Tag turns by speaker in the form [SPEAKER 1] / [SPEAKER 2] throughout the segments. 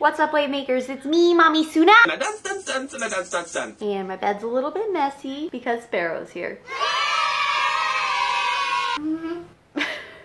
[SPEAKER 1] What's up, weight makers? It's me, Mommy Suna.
[SPEAKER 2] Dun.
[SPEAKER 1] And my bed's a little bit messy because Sparrow's here.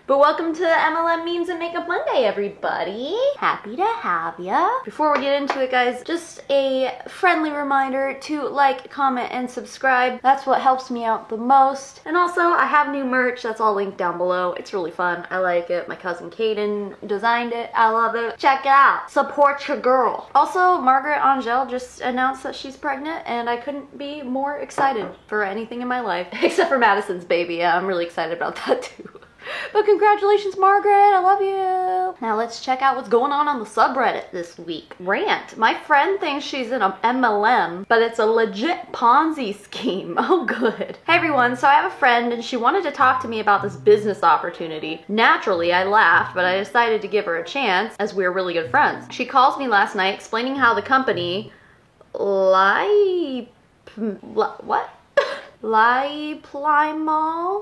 [SPEAKER 1] But welcome to MLM Memes and Makeup Monday, everybody. Happy to have ya. Before we get into it, guys, just a friendly reminder to like, comment, and subscribe. That's what helps me out the most. And also, I have new merch. That's all linked down below. It's really fun. I like it. My cousin Kaden designed it. I love it. Check it out. Support your girl. Also, Margaret Angel just announced that she's pregnant, and I couldn't be more excited for anything in my life. Except for Madison's baby. Yeah, I'm really excited about that too. But congratulations, Margaret. I love you. Now let's check out what's going on the subreddit this week. Rant. My friend thinks she's in an MLM, but it's a legit Ponzi scheme. Oh, good. Hey, everyone. So I have a friend, and she wanted to talk to me about this business opportunity. Naturally, I laughed, but I decided to give her a chance, as we're really good friends. She calls me last night explaining how the company Liplimal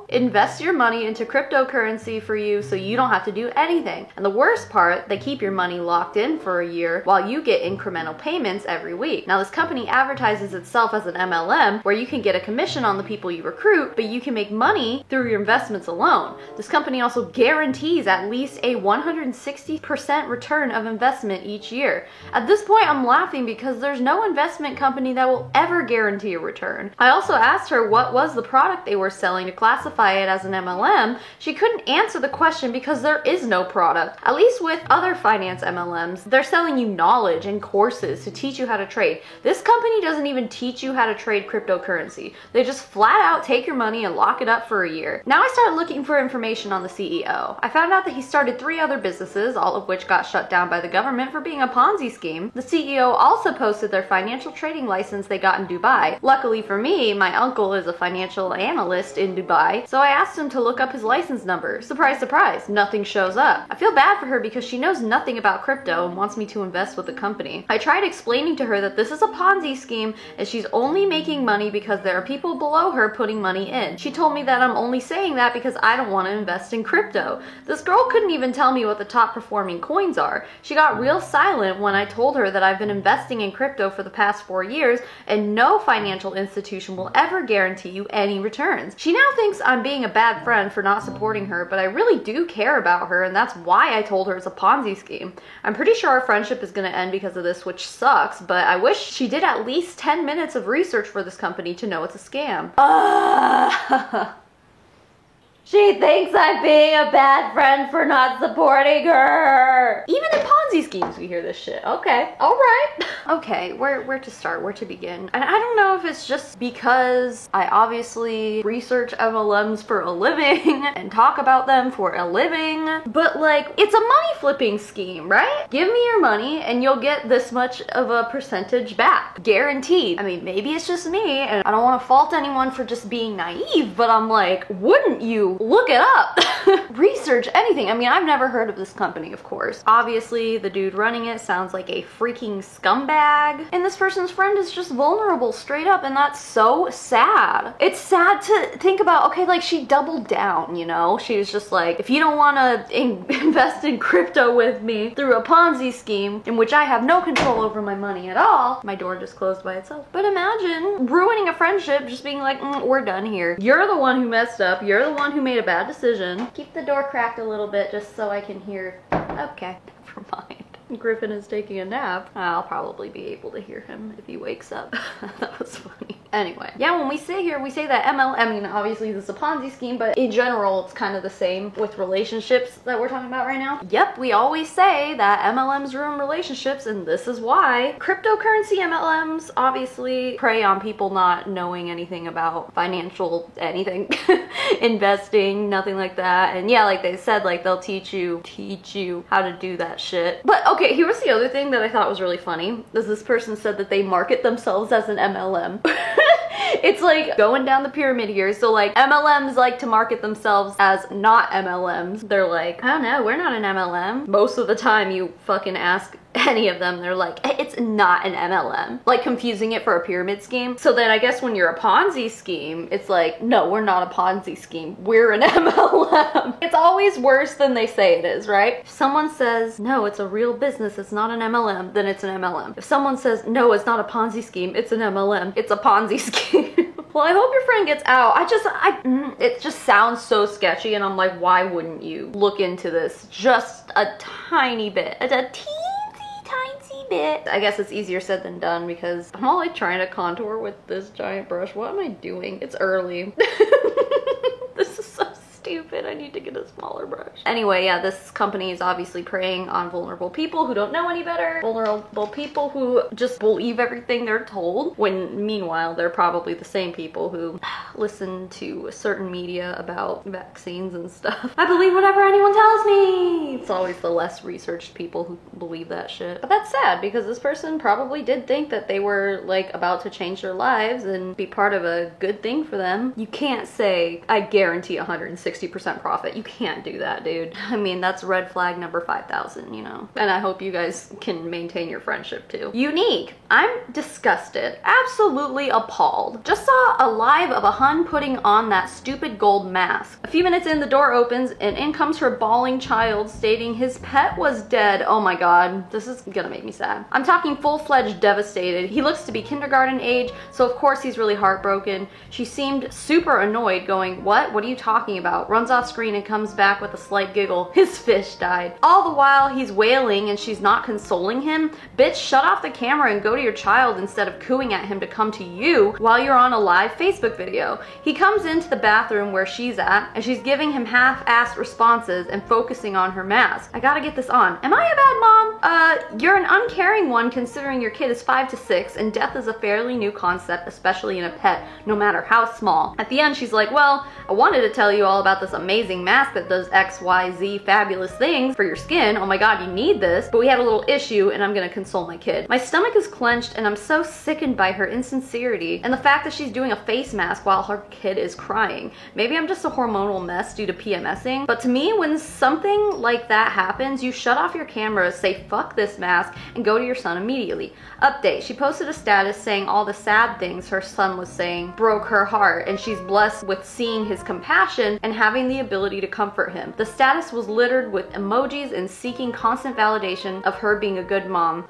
[SPEAKER 1] invest your money into cryptocurrency for you so you don't have to do anything. And the worst part, they keep your money locked in for a year while you get incremental payments every week. Now, this company advertises itself as an MLM where you can get a commission on the people you recruit, but you can make money through your investments alone. This company also guarantees at least a 160% return of investment each year. At this point, I'm laughing because there's no investment company that will ever guarantee a return. I also asked her what was the product they were selling to classify it as an MLM. She couldn't answer the question because there is no product. At least with other finance MLMs, they're selling you knowledge and courses to teach you how to trade. This company doesn't even teach you how to trade cryptocurrency. They just flat out take your money and lock it up for a year. Now I started looking for information on the CEO. I found out that he started 3 other businesses, all of which got shut down by the government for being a Ponzi scheme. The CEO also posted their financial trading license they got in Dubai. Luckily for me, my uncle is a financial analyst in Dubai, so I asked him to look up his license number. Surprise, surprise, nothing shows up. I feel bad for her because she knows nothing about crypto and wants me to invest with the company. I tried explaining to her that this is a Ponzi scheme and she's only making money because there are people below her putting money in. She told me that I'm only saying that because I don't want to invest in crypto. This girl couldn't even tell me what the top performing coins are. She got real silent when I told her that I've been investing in crypto for the past 4 years and no financial institution will ever guarantee you any returns. She now thinks I'm being a bad friend for not supporting her, but I really do care about her, and that's why I told her it's a Ponzi scheme. I'm pretty sure our friendship is going to end because of this, which sucks, but I wish she did at least 10 minutes of research for this company to know it's a scam. She thinks I'm being a bad friend for not supporting her. Even in Ponzi schemes, we hear this shit. Okay, all right. Okay, where to start? Where to begin? And I don't know if it's just because I obviously research MLMs for a living and talk about them for a living, but like, it's a money flipping scheme, right? Give me your money and you'll get this much of a percentage back. Guaranteed. I mean, maybe it's just me and I don't want to fault anyone for just being naive, but I'm like, wouldn't you look it up? Research anything. I mean, I've never heard of this company, of course. Obviously, the dude running it sounds like a freaking scumbag. And this person's friend is just vulnerable straight up, and that's so sad. It's sad to think about, okay, like she doubled down, you know? She was just like, if you don't want to invest in crypto with me through a Ponzi scheme in which I have no control over my money at all, my door just closed by itself. But imagine ruining a friendship, just being like, we're done here. You're the one who messed up. You're the one who made a bad decision. Keep the door cracked a little bit just so I can hear. Okay, never mind. Griffin is taking a nap. I'll probably be able to hear him if he wakes up. That was funny. Anyway, yeah, when we sit here, we say that MLM, I mean, obviously this is a Ponzi scheme, but in general, it's kind of the same with relationships that we're talking about right now. Yep, we always say that MLMs ruin relationships, and this is why. Cryptocurrency MLMs obviously prey on people not knowing anything about financial anything, investing, nothing like that. And yeah, like they said, like they'll teach you how to do that shit. But okay, here was the other thing that I thought was really funny. This person said that they market themselves as an MLM. It's like going down the pyramid here. So like MLMs like to market themselves as not MLMs. They're like, I don't know, we're not an MLM. Most of the time you fucking ask any of them, they're like, it's not an MLM, like confusing it for a pyramid scheme. So then I guess when you're a Ponzi scheme, it's like, no, we're not a Ponzi scheme, we're an MLM. It's always worse than they say it is, right? If someone says, no, it's a real business, it's not an MLM, then it's an MLM. If someone says, no, it's not a Ponzi scheme, it's an MLM, it's a Ponzi scheme. Well, I hope your friend gets out. It just sounds so sketchy, and I'm like, why wouldn't you look into this just a tiny bit? A teensy bit. I guess it's easier said than done because I'm all like trying to contour with this giant brush. What am I doing? It's early. This is so stupid. I need to get a smaller brush. Anyway, yeah, this company is obviously preying on vulnerable people who don't know any better. Vulnerable people who just believe everything they're told, when meanwhile they're probably the same people who listen to certain media about vaccines and stuff. I believe whatever anyone tells me. It's always the less researched people who believe that shit. But that's sad because this person probably did think that they were like about to change their lives and be part of a good thing for them. You can't say, I guarantee 160% profit. You can't do that, dude. I mean, that's red flag number 5,000, you know? And I hope you guys can maintain your friendship too. Unique. I'm disgusted. Absolutely appalled. Just saw a live of a Hun putting on that stupid gold mask. A few minutes in, the door opens and in comes her bawling child stating his pet was dead. Oh my god, this is gonna make me sad. I'm talking full-fledged devastated. He looks to be kindergarten age, so of course he's really heartbroken. She seemed super annoyed, going, what? What are you talking about? Runs off screen and comes back with a slight giggle. His fish died. All the while he's wailing and she's not consoling him. Bitch, shut off the camera and go to your child instead of cooing at him to come to you while you're on a live Facebook video. He comes into the bathroom where she's at and she's giving him half-assed responses and focusing on her mask. I gotta get this on. Am I a bad mom? You're an uncaring one considering your kid is 5 to 6 and death is a fairly new concept, especially in a pet, no matter how small. At the end, she's like, well, I wanted to tell you all about this amazing mask that does XYZ fabulous things for your skin. Oh my god, you need this. But we had a little issue and I'm gonna console my kid. My stomach is clenched and I'm so sickened by her insincerity and the fact that she's doing a face mask while her kid is crying. Maybe I'm just a hormonal mess due to PMSing, but to me, when something like that happens, you shut off your camera, say fuck this mask, and go to your son immediately. Update, she posted a status saying all the sad things her son was saying broke her heart, and she's blessed with seeing his compassion and having the ability to comfort him. The status was littered with emojis and seeking constant validation of her being a good mom.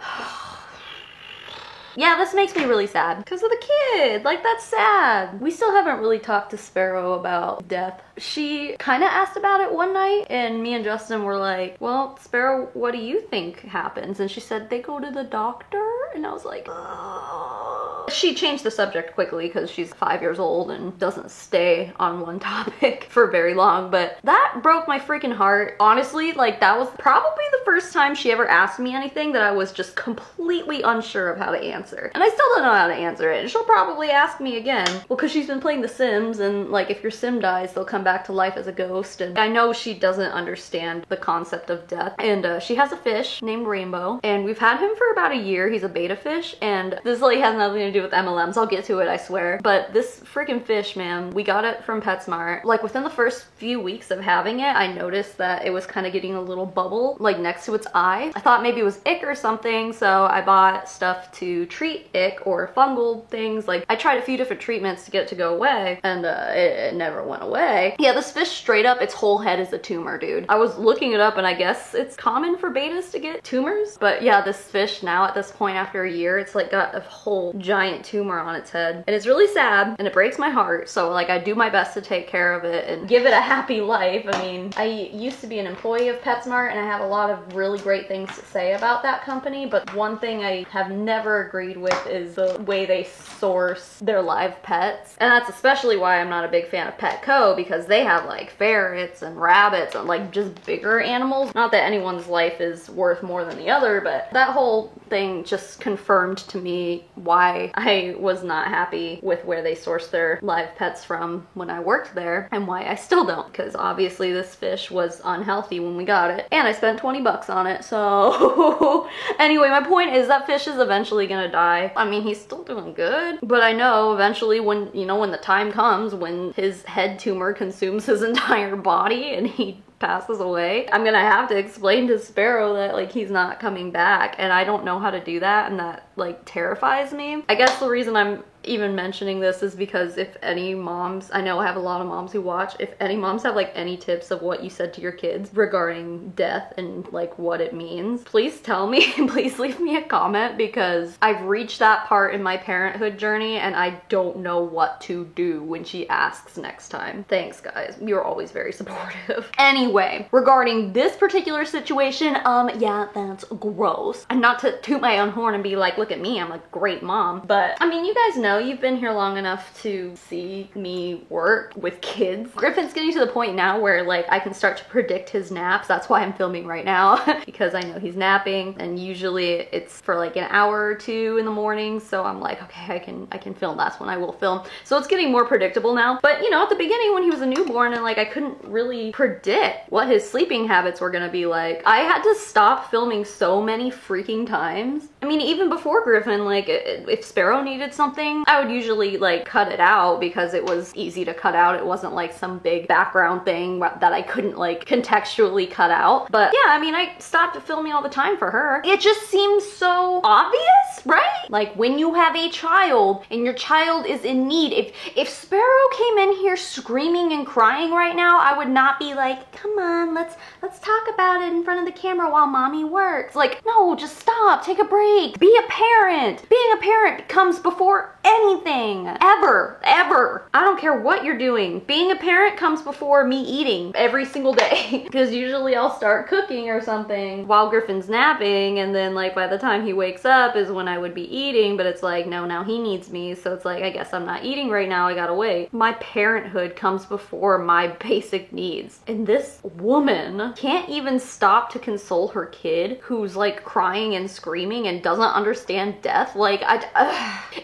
[SPEAKER 1] Yeah, this makes me really sad because of the kid. Like, that's sad. We still haven't really talked to Sparrow about death. She kind of asked about it one night and me and Justin were like, well, Sparrow, what do you think happens? And she said, they go to the doctor. And I was like, ugh. She changed the subject quickly because she's 5 years old and doesn't stay on one topic for very long. But that broke my freaking heart. Honestly, like, that was probably the first time she ever asked me anything that I was just completely unsure of how to answer. And I still don't know how to answer it. And she'll probably ask me again. Well, because she's been playing The Sims and like if your sim dies, they'll come back to life as a ghost. And I know she doesn't understand the concept of death. And she has a fish named Rainbow. And we've had him for about a year. He's a beta fish. And this like has nothing to do with MLMs. I'll get to it, I swear. But this freaking fish, man, we got it from PetSmart. Like within the first few weeks of having it, I noticed that it was kind of getting a little bubble like next to its eye. I thought maybe it was ick or something. So I bought stuff to treat ick or fungal things. Like I tried a few different treatments to get it to go away and it never went away. Yeah, this fish straight up, its whole head is a tumor, dude. I was looking it up and I guess it's common for betas to get tumors. But yeah, this fish now at this point after a year, it's like got a whole giant tumor on its head. And it's really sad and it breaks my heart. So like I do my best to take care of it and give it a happy life. I mean, I used to be an employee of PetSmart and I have a lot of really great things to say about that company. But one thing I have never agreed with is the way they source their live pets. And that's especially why I'm not a big fan of Petco, because they have like ferrets and rabbits and like just bigger animals. Not that anyone's life is worth more than the other, but that whole thing just confirmed to me why I was not happy with where they sourced their live pets from when I worked there and why I still don't, because obviously this fish was unhealthy when we got it and I spent 20 bucks on it. So anyway, my point is that fish is eventually gonna die. I mean, he's still doing good, but I know eventually when, you know, when the time comes when his head tumor consumes his entire body and he passes away, I'm gonna have to explain to Sparrow that like he's not coming back, and I don't know how to do that, and that like terrifies me. I guess the reason I'm even mentioning this is because if any moms, I know I have a lot of moms who watch, if any moms have like any tips of what you said to your kids regarding death and like what it means, please tell me. Please leave me a comment, because I've reached that part in my parenthood journey and I don't know what to do when she asks next time. Thanks guys, you're always very supportive. Anyway, regarding this particular situation, yeah, that's gross. And not to toot my own horn and be like, look at me, I'm a great mom, but I mean, you guys know, you've been here long enough to see me work with kids. Griffin's getting to the point now where like I can start to predict his naps. That's why I'm filming right now, because I know he's napping, and usually it's for like an hour or two in the morning. So I'm like, okay, I can film. That's when I will film. So it's getting more predictable now. But you know, at the beginning when he was a newborn and like I couldn't really predict what his sleeping habits were gonna be like, I had to stop filming so many freaking times. I mean, even before Griffin, like if Sparrow needed something, I would usually like cut it out because it was easy to cut out. It wasn't like some big background thing that I couldn't like contextually cut out. But yeah, I mean, I stopped filming all the time for her. It just seems so obvious, right? Like when you have a child and your child is in need, if Sparrow came in here screaming and crying right now, I would not be like, come on, let's talk about it in front of the camera while mommy works. Like, no, just stop, take a break, be a parent. Being a parent comes before anything, ever. I don't care what you're doing. Being a parent comes before me eating every single day, because usually I'll start cooking or something while Griffin's napping, and then like by the time he wakes up is when I would be eating, but it's like, no, now he needs me, so it's like, I guess I'm not eating right now, I gotta wait. My parenthood comes before my basic needs, and this woman can't even stop to console her kid who's like crying and screaming and doesn't understand death. Like,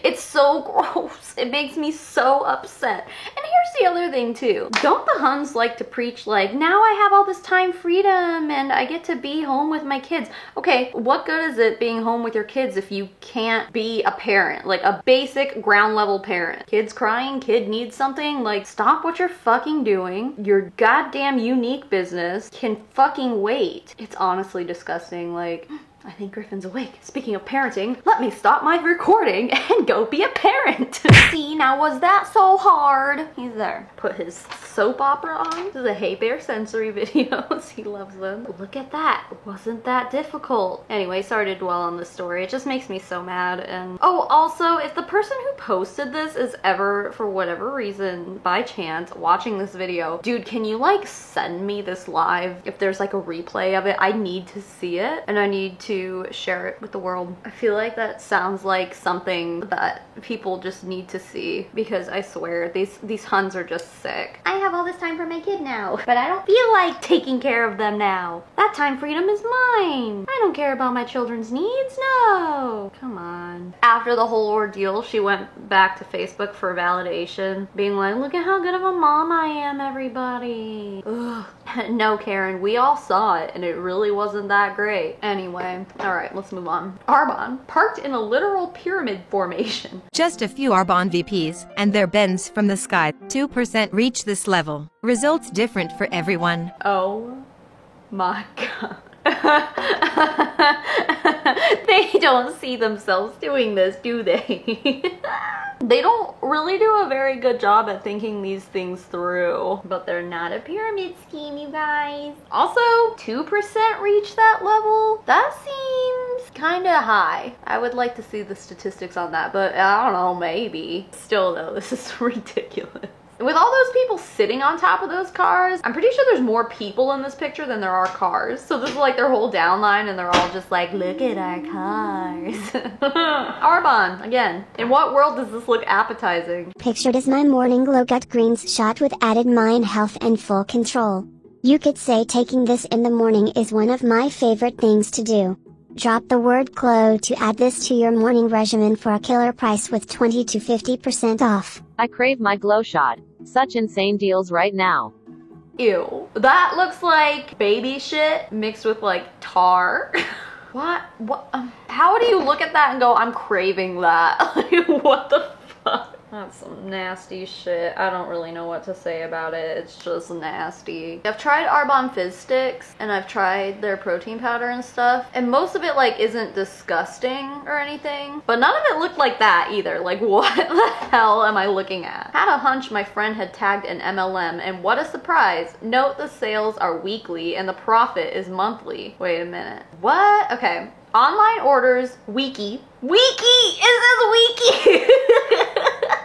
[SPEAKER 1] it's so gross. It makes me so upset. And here's the other thing too. Don't the Huns like to preach like, now I have all this time freedom and I get to be home with my kids? Okay, what good is it being home with your kids if you can't be a parent? Like a basic ground level parent. Kid's crying, kid needs something, like stop what you're fucking doing. Your goddamn unique business can fucking wait. It's honestly disgusting. Like, I think Griffin's awake. Speaking of parenting, let me stop my recording and go be a parent. See, now was that so hard? He's there. Put his soap opera on. This is a Hey Bear sensory videos. He loves them. Look at that. Wasn't that difficult? Anyway, sorry to dwell on this story. It just makes me so mad. And oh, also, if the person who posted this is ever, for whatever reason, by chance, watching this video, dude, can you like send me this live? If there's like a replay of it, I need to see it and I need to share it with the world. I feel like that sounds like something that people just need to see, because I swear these Huns are just sick. I have all this time for my kid now, but I don't feel like taking care of them now. That time freedom is mine. I don't care about my children's needs. No, come on. After the whole ordeal, she went back to Facebook for validation, being like, look at how good of a mom I am, everybody. Ugh. No, Karen, we all saw it and it really wasn't that great. Anyway, all right, let's move on. Arbonne parked in a literal pyramid formation.
[SPEAKER 3] Just a few Arbonne VPs and their bends from the sky. 2% reach this level. Results different for everyone.
[SPEAKER 1] Oh my God. They don't see themselves doing this, do they? They don't really do a very good job at thinking these things through. But they're not a pyramid scheme, you guys. Also, 2% reach that level? That seems kind of high. I would like to see the statistics on that, but I don't know, maybe. Still though, this is ridiculous. With all those people sitting on top of those cars, I'm pretty sure there's more people in this picture than there are cars. So this is like their whole downline and they're all just like, look at our cars. Arbonne, again, in what world does this look appetizing?
[SPEAKER 4] Pictured as my morning glow gut greens shot with added mind health and full control. You could say taking this in the morning is one of my favorite things to do. Drop the word glow to add this to your morning regimen for a killer price with 20 to 50% off.
[SPEAKER 5] I crave my glow shot. Such insane deals right now.
[SPEAKER 1] Ew. That looks like baby shit mixed with like tar. What? How do you look at that and go, I'm craving that? Like, what the fuck? That's some nasty shit. I don't really know what to say about it. It's just nasty. I've tried Arbonne Fizz Sticks and I've tried their protein powder and stuff, and most of it like isn't disgusting or anything, but none of it looked like that either. Like, what the hell am I looking at? Had a hunch my friend had tagged an MLM, and what a surprise. Note the sales are weekly and the profit is monthly. Wait a minute. What? Okay. Online orders, Wiki. It says Wiki!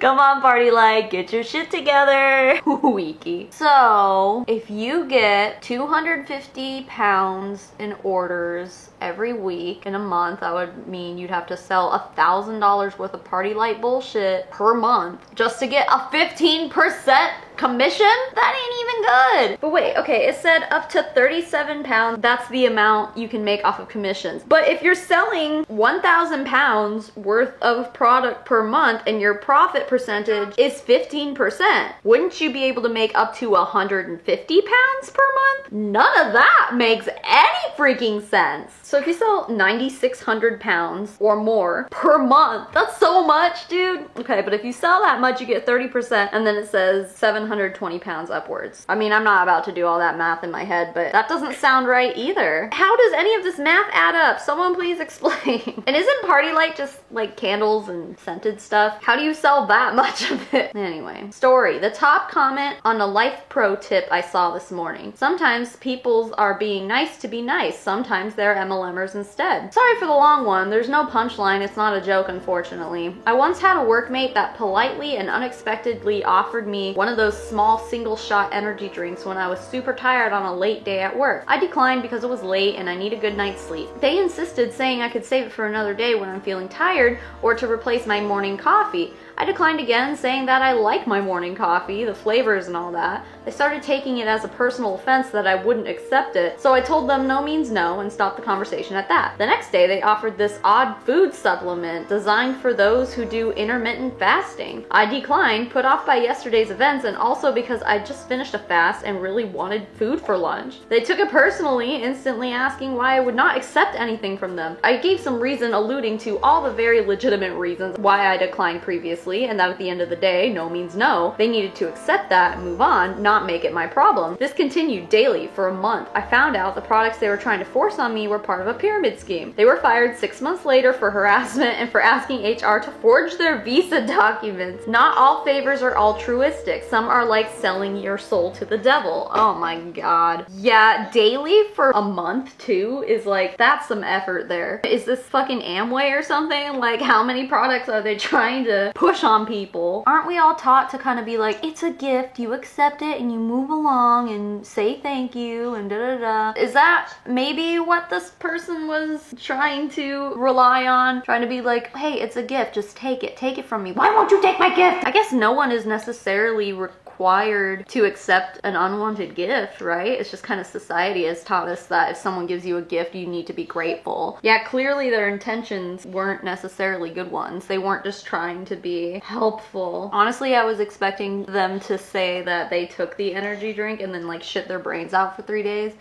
[SPEAKER 1] Come on, Party Light, get your shit together. Wiki. So, if you get 250 pounds in orders every week in a month, that would mean you'd have to sell $1,000 worth of Party Light bullshit per month just to get a 15% commission? That ain't even good. But wait, okay, it said up to 37 pounds, that's the amount you can make off of commissions. But if you're selling 1,000 pounds worth of product per month and your profit percentage is 15%, wouldn't you be able to make up to 150 pounds per month? None of that makes any freaking sense. So if you sell 9,600 pounds or more per month, that's so much, dude. Okay, but if you sell that much, you get 30%, and then it says 720 pounds upwards. I mean, I'm not about to do all that math in my head, but that doesn't sound right either. How does any of this math add up? Someone please explain. And isn't Party Light just like candles and scented stuff? How do you sell that much of it? Anyway, story. The top comment on a life pro tip I saw this morning. Sometimes people's are being nice to be nice. Sometimes they're MLMers instead. Sorry for the long one. There's no punchline. It's not a joke, unfortunately. I once had a workmate that politely and unexpectedly offered me one of those small single shot energy drinks when I was super tired on a late day at work. I declined because it was late and I need a good night's sleep. They insisted, saying I could save it for another day when I'm feeling tired or to replace my morning coffee. I declined again, saying that I like my morning coffee, the flavors and all that. They started taking it as a personal offense that I wouldn't accept it, so I told them no means no and stopped the conversation at that. The next day they offered this odd food supplement designed for those who do intermittent fasting. I declined, put off by yesterday's events, and also because I just finished a fast and really wanted food for lunch. They took it personally, instantly asking why I would not accept anything from them. I gave some reason alluding to all the very legitimate reasons why I declined previously, and that at the end of the day, no means no. They needed to accept that and move on, not make it my problem. This continued daily for a month. I found out the products they were trying to force on me were part of a pyramid scheme. They were fired 6 months later for harassment and for asking HR to forge their visa documents. Not all favors are altruistic. Some are like selling your soul to the devil. Oh my god. Yeah, daily for a month too is like, that's some effort there. Is this fucking Amway or something? Like, how many products are they trying to push on people? Aren't we all taught to kind of be like, it's a gift, you accept it and you move along and say thank you and da da da. Is that maybe what this person was trying to rely on? Trying to be like, hey, it's a gift, just take it from me. Why won't you take my gift? I guess no one is necessarily required to accept an unwanted gift, right? It's just kind of society has taught us that if someone gives you a gift, you need to be grateful. Yeah, clearly their intentions weren't necessarily good ones. They weren't just trying to be helpful. Honestly, I was expecting them to say that they took the energy drink and then like shit their brains out for 3 days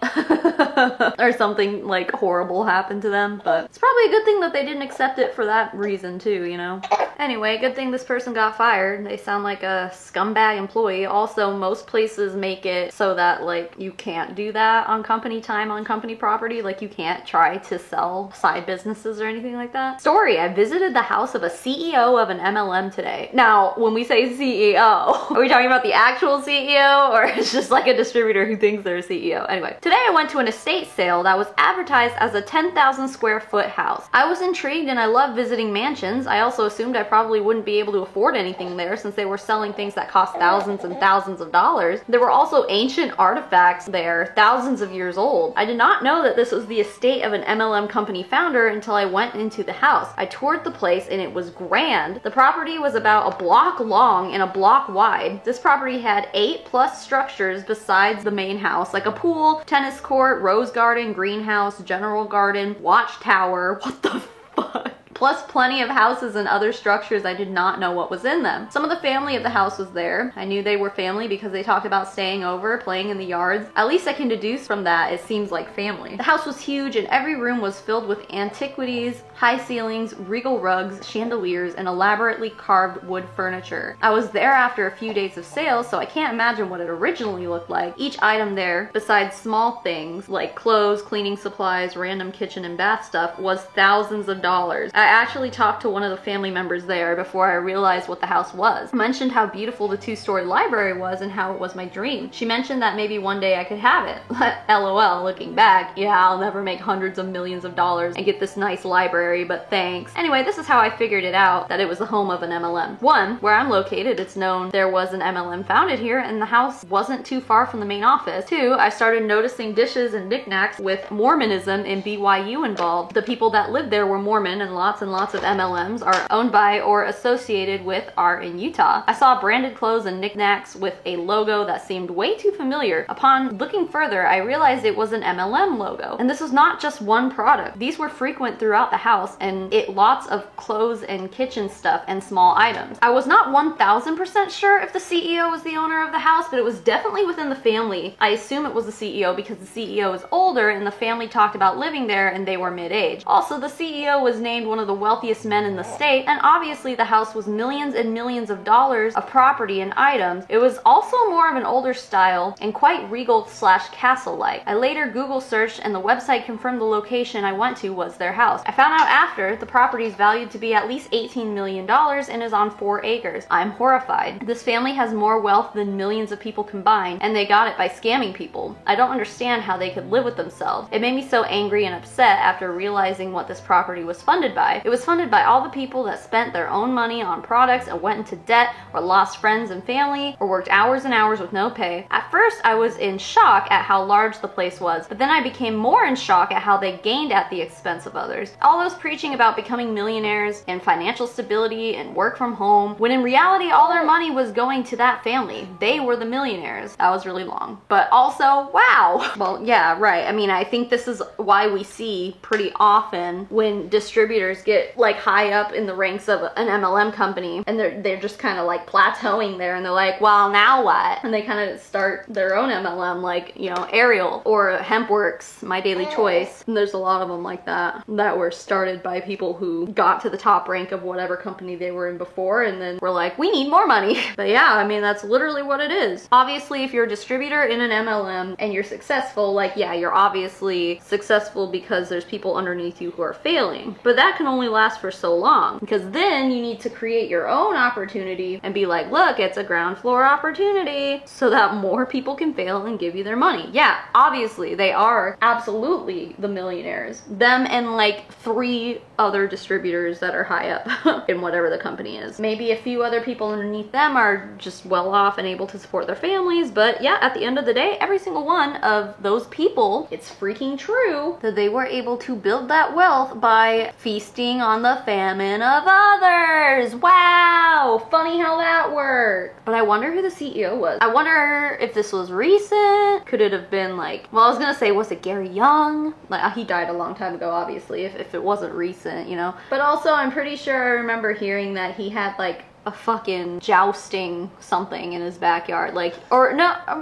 [SPEAKER 1] or something like horrible happened to them, but it's probably a good thing that they didn't accept it for that reason too, you know? Anyway, good thing this person got fired. They sound like a scumbag employee. Also, most places make it so that like you can't do that on company time, on company property. Like you can't try to sell side businesses or anything like that. Story, I visited the house of a CEO of an MLM today. Now, when we say CEO, are we talking about the actual CEO or it's just like a distributor who thinks they're a CEO? Anyway, today I went to an estate sale that was advertised as a 10,000 square foot house. I was intrigued and I love visiting mansions. I also assumed I probably wouldn't be able to afford anything there since they were selling things that cost thousands and thousands of dollars. There were also ancient artifacts there, thousands of years old. I did not know that this was the estate of an MLM company founder until I went into the house. I toured the place and it was grand. The property was about a block long and a block wide. This property had 8+ structures besides the main house, like a pool, tennis court, rose garden, greenhouse, general garden, watchtower. What the fuck? plus plenty of houses and other structures I did not know what was in them. Some of the family of the house was there. I knew they were family because they talked about staying over, playing in the yards. At least I can deduce from that it seems like family. The house was huge and every room was filled with antiquities, high ceilings, regal rugs, chandeliers, and elaborately carved wood furniture. I was there after a few days of sales, so I can't imagine what it originally looked like. Each item there, besides small things like clothes, cleaning supplies, random kitchen and bath stuff, was thousands of dollars. I actually talked to one of the family members there before I realized what the house was. I mentioned how beautiful the 2-story library was and how it was my dream. She mentioned that maybe one day I could have it. LOL, looking back, yeah, I'll never make hundreds of millions of dollars and get this nice library, but thanks. Anyway, this is how I figured it out that it was the home of an MLM. 1, where I'm located, it's known there was an MLM founded here and the house wasn't too far from the main office. 2, I started noticing dishes and knickknacks with Mormonism and BYU involved. The people that lived there were Mormon and lots of MLMs are owned by or associated with are in Utah. I saw branded clothes and knickknacks with a logo that seemed way too familiar. Upon looking further, I realized it was an MLM logo. And this was not just one product. These were frequent throughout the house and lots of clothes and kitchen stuff and small items. I was not 1000% sure if the CEO was the owner of the house, but it was definitely within the family. I assume it was the CEO because the CEO is older and the family talked about living there and they were mid-age. Also, the CEO was named one of the wealthiest men in the state, and obviously the house was millions and millions of dollars of property and items. It was also more of an older style and quite regal/castle-like. I later Google searched and the website confirmed the location I went to was their house. I found out after the property is valued to be at least $18 million and is on 4 acres. I'm horrified. This family has more wealth than millions of people combined, and they got it by scamming people. I don't understand how they could live with themselves. It made me so angry and upset after realizing what this property was funded by. It was funded by all the people that spent their own money on products and went into debt or lost friends and family or worked hours and hours with no pay. At first, I was in shock at how large the place was, but then I became more in shock at how they gained at the expense of others. All those preaching about becoming millionaires and financial stability and work from home, when in reality all their money was going to that family. They were the millionaires. That was really long. But also, wow. Well, yeah, right. I mean, I think this is why we see pretty often when distributors get like high up in the ranks of an MLM company and they're just kind of like plateauing there and they're like, well, now what? And they kind of start their own MLM, like, you know, Ariel or HempWorks, My Daily Choice. And there's a lot of them like that were started by people who got to the top rank of whatever company they were in before and then were like, we need more money. But yeah, I mean, that's literally what it is. Obviously, if you're a distributor in an MLM and you're successful, like, yeah, you're obviously successful because there's people underneath you who are failing. But that can only last for so long, because then you need to create your own opportunity and be like, look, it's a ground floor opportunity so that more people can fail and give you their money. Yeah, obviously they are absolutely the millionaires. Them and like 3 other distributors that are high up in whatever the company is. Maybe a few other people underneath them are just well off and able to support their families, but yeah, at the end of the day, every single one of those people, it's freaking true that they were able to build that wealth by feasting on the famine of others. Wow, funny how that worked. But I wonder who the CEO was. I wonder if this was recent. Could it have been like, well, I was gonna say, was it Gary Young? Like, he died a long time ago, obviously, if it wasn't recent, you know. But also, I'm pretty sure I remember hearing that he had like a fucking jousting something in his backyard, like, or no, you know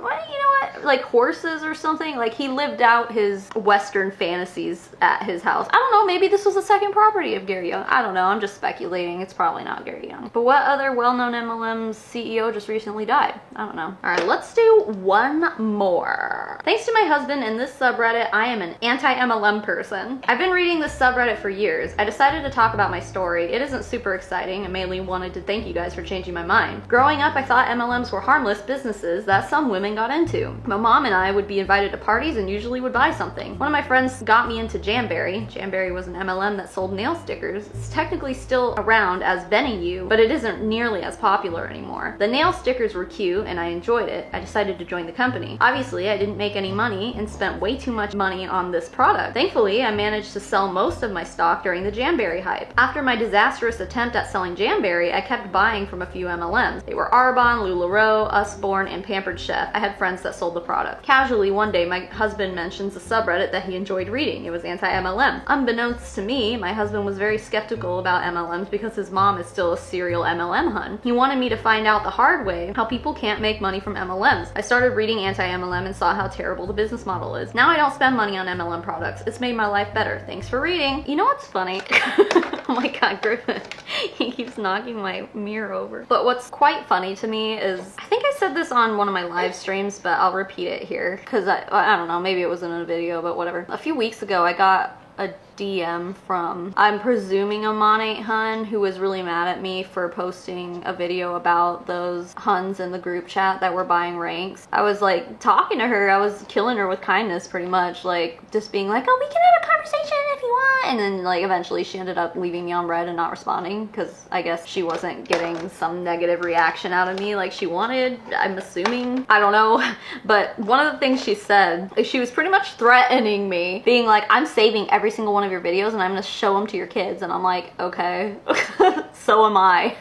[SPEAKER 1] what, like horses or something. Like, he lived out his Western fantasies at his house. I don't know, maybe this was the second property of Gary Young. I don't know, I'm just speculating. It's probably not Gary Young. But what other well-known MLM CEO just recently died? I don't know. All right, let's do one more. Thanks to my husband and this subreddit, I am an anti-MLM person. I've been reading this subreddit for years. I decided to talk about my story. It isn't super exciting. I mainly wanted to thank you guys for changing my mind. Growing up, I thought MLMs were harmless businesses that some women got into. My mom and I would be invited to parties and usually would buy something. One of my friends got me into Jamberry. Jamberry was an MLM that sold nail stickers. It's technically still around as Benny but it isn't nearly as popular anymore. The nail stickers were cute and I enjoyed it. I decided to join the company. Obviously, I didn't make any money and spent way too much money on this product. Thankfully, I managed to sell most of my stock during the Jamberry hype. After my disastrous attempt at selling Jamberry, I kept buying from a few MLMs. They were Arbonne, LuLaRoe, Usborne, and Pampered Chef. I had friends that sold the product. Casually, one day, my husband mentions a subreddit that he enjoyed reading. It was anti-MLM. Unbeknownst to me, my husband was very skeptical about MLMs because his mom is still a serial MLM hun. He wanted me to find out the hard way how people can't make money from MLMs. I started reading anti-MLM and saw how terrible the business model is. Now I don't spend money on MLM products. It's made my life better. Thanks for reading. You know what's funny? Oh my god, Griffin. He keeps knocking my mirror over. But what's quite funny to me is, I think I said this on one of my live streams, but I'll repeat it here because I don't know, maybe it wasn't in a video, but whatever. A few weeks ago, I got a DM from, I'm presuming, a Monate hun who was really mad at me for posting a video about those huns in the group chat that were buying ranks. I was like talking to her, I was killing her with kindness pretty much, like just being like, oh, we can have a conversation if you want, and then like eventually she ended up leaving me on red and not responding because I guess she wasn't getting some negative reaction out of me like she wanted, I'm assuming. I don't know. But one of the things she said, she was pretty much threatening me, being like, I'm saving every single one of your videos and I'm gonna show them to your kids. And I'm like, okay. So am I.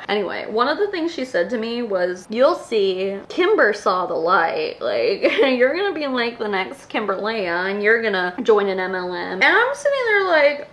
[SPEAKER 1] Anyway, one of the things she said to me was, you'll see, Kimber saw the light. Like, you're gonna be like the next Kimberlea and you're gonna join an MLM. And I'm sitting there like,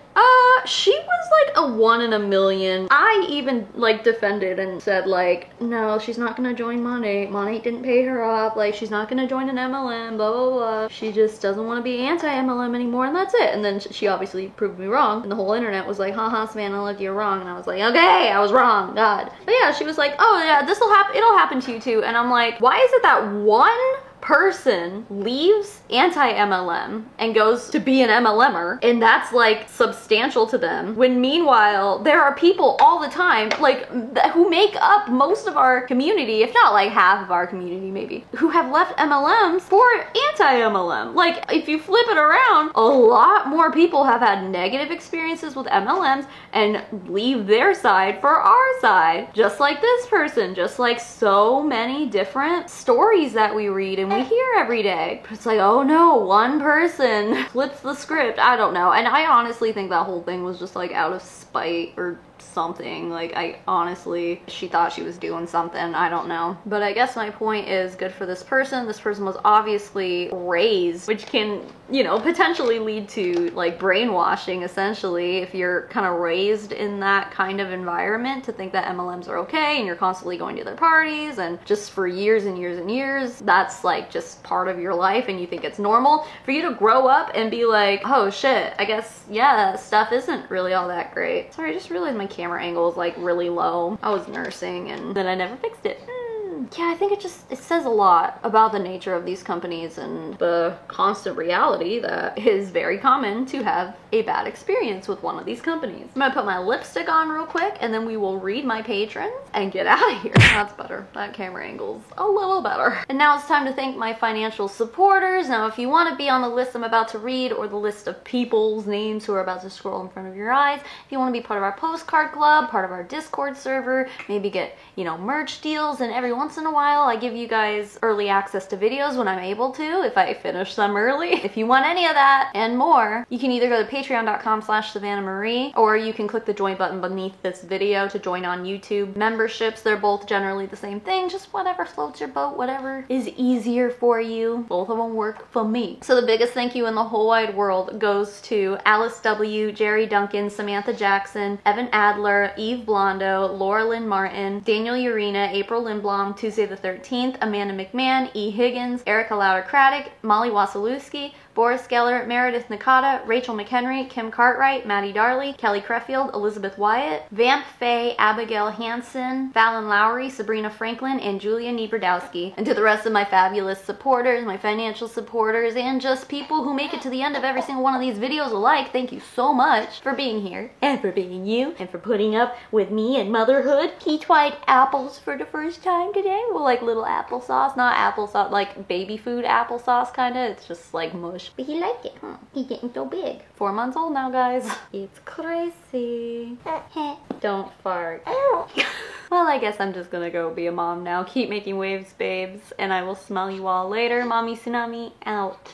[SPEAKER 1] she was like a 1 in a million. I even like defended and said like, no, she's not gonna join Monate. Monate didn't pay her off. Like, she's not gonna join an MLM, blah, blah, blah. She just doesn't want to be anti-MLM anymore and that's it. And then she obviously proved me wrong. And the whole internet was like, haha, Savannah, look, you're wrong. And I was like, okay, I was wrong, God. But yeah, she was like, oh yeah, this'll happen, it'll happen to you too. And I'm like, why is it that one person leaves anti-MLM and goes to be an MLMer and that's like substantial to them, when meanwhile there are people all the time like who make up most of our community, if not like half of our community maybe, who have left MLMs for anti-MLM. Like, if you flip it around, a lot more people have had negative experiences with MLMs and leave their side for our side, just like this person, just like so many different stories that we read and we hear every day. It's like, oh no, one person flips the script. I don't know. And I honestly think that whole thing was just like out of spite or something. Like, I honestly, she thought she was doing something. I don't know. But I guess my point is, good for this person. This person was obviously raised, which can, you know, potentially lead to like brainwashing essentially if you're kind of raised in that kind of environment to think that MLMs are okay and you're constantly going to their parties and just for years and years and years, that's like just part of your life and you think it's normal. For you to grow up and be like, oh shit, I guess, yeah, stuff isn't really all that great. Sorry, I just realized my camera angle is like really low. I was nursing and then I never fixed it. Yeah, I think it says a lot about the nature of these companies and the constant reality that it is very common to have a bad experience with one of these companies. I'm gonna put my lipstick on real quick and then we will read my patrons and get out of here. That's better. That camera angle's a little better. And now it's time to thank my financial supporters. Now, if you want to be on the list I'm about to read or the list of people's names who are about to scroll in front of your eyes, if you want to be part of our postcard club, part of our Discord server, maybe get, you know, merch deals, and every once in a while I give you guys early access to videos when I'm able to, if I finish them early. If you want any of that and more, you can either go to patreon.com/SavannahMarie, or you can click the join button beneath this video to join on YouTube. Memberships, they're both generally the same thing, just whatever floats your boat, whatever is easier for you. Both of them work for me. So the biggest thank you in the whole wide world goes to Alice W., Jerry Duncan, Samantha Jackson, Evan Adler, Eve Blondo, Laura Lynn Martin, Daniel Urena, April Lindblom, Tuesday the 13th, Amanda McMahon, E. Higgins, Erica Lauder-Craddock, Molly Wasilewski, Boris Geller, Meredith Nakata, Rachel McHenry, Kim Cartwright, Maddie Darley, Kelly Creffield, Elizabeth Wyatt, Vamp Faye, Abigail Hansen, Fallon Lowry, Sabrina Franklin, and Julia Nieberdowski. And to the rest of my fabulous supporters, my financial supporters, and just people who make it to the end of every single one of these videos alike, thank you so much for being here, and for being you, and for putting up with me and motherhood. He tried apples for the first time today. Well, like little applesauce, not applesauce, like baby food applesauce kinda. It's just like mush. But he liked it, huh? He's getting so big. 4 months old now, guys. It's crazy. Don't fart. Well, I guess I'm just gonna go be a mom now. Keep making waves, babes. And I will smell you all later. Mommy Tsunami out.